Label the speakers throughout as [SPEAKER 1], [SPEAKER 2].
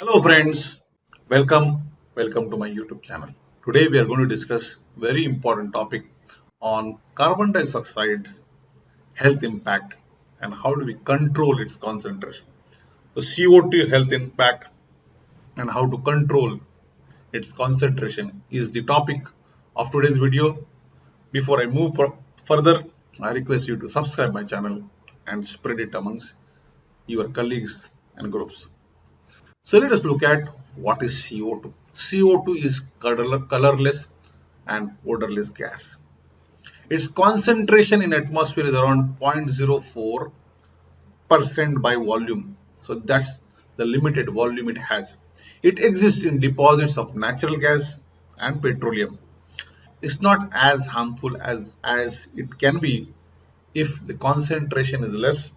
[SPEAKER 1] Hello friends, welcome to my YouTube channel. Today we are going to discuss very important topic on carbon dioxide health impact and how do we control its concentration. The CO2 health impact and how to control its concentration is the topic of today's video. Before I move further, I request you to subscribe my channel and spread it amongst your colleagues and groups. So let us look at what is CO2. CO2 is colorless and odorless gas. Its concentration in atmosphere is around 0.04% by volume. So that's the limited volume it has. It exists in deposits of natural gas and petroleum. It's not as harmful as it can be if the concentration is less.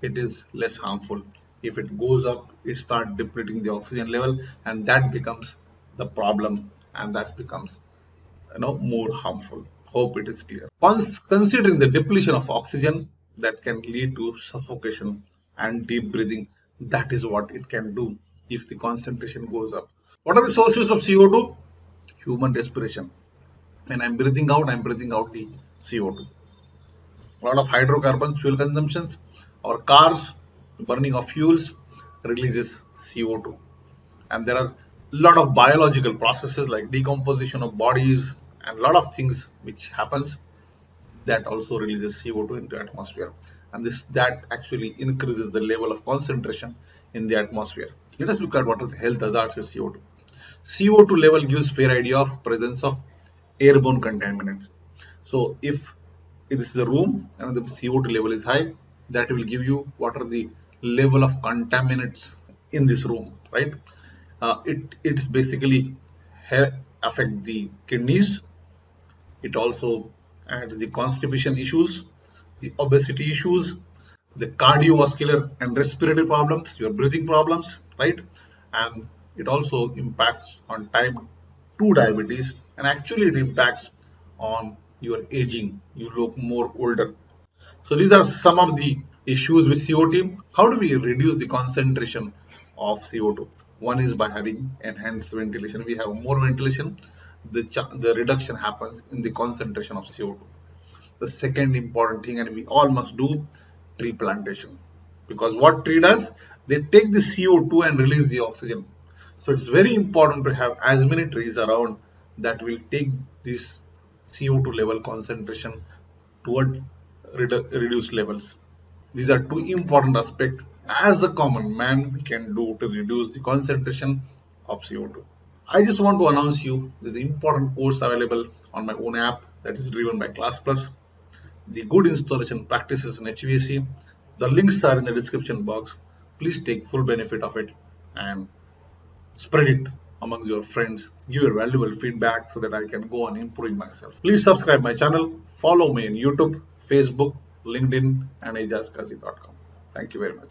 [SPEAKER 1] It is less harmful. If it goes up, it starts depleting the oxygen level, and that becomes the problem, and that becomes more harmful. Hope it is clear. Considering the depletion of oxygen that can lead to suffocation and deep breathing, that is what it can do if the concentration goes up. What are the sources of CO2? Human respiration. When I'm breathing out the CO2. A lot of hydrocarbons, fuel consumptions, our cars, burning of fuels releases CO2. And there are a lot of biological processes like decomposition of bodies and a lot of things which happens that also releases CO2 into atmosphere. And that actually increases the level of concentration in the atmosphere. Let us look at what are the health hazards of CO2. CO2 level gives fair idea of presence of airborne contaminants. So if it is the room and the CO2 level is high, that will give you what are the level of contaminants in this room, right? It's basically affect the kidneys. It also adds the constipation issues, the obesity issues, the cardiovascular and respiratory problems, your breathing problems, right? And it also impacts on type 2 diabetes, and actually it impacts on your aging. You look more older. So these are some of the issues with CO2. How do we reduce the concentration of CO2? One is by having enhanced ventilation. We have more ventilation, the reduction happens in the concentration of CO2. The second important thing, and we all must do, tree plantation. Because what tree does, they take the CO2 and release the oxygen. So it's very important to have as many trees around that will take this CO2 level concentration toward reduced levels. These are two important aspects as a common man we can do to reduce the concentration of CO2. I just want to announce you there's an important course available on my own app that is driven by Class Plus. The good installation practices in HVAC. The links are in the description box. Please take full benefit of it and spread it amongst your friends. Give your valuable feedback so that I can go on improving myself. Please subscribe my channel. Follow me on YouTube, Facebook, LinkedIn, and ajazkazi.com. Thank you very much.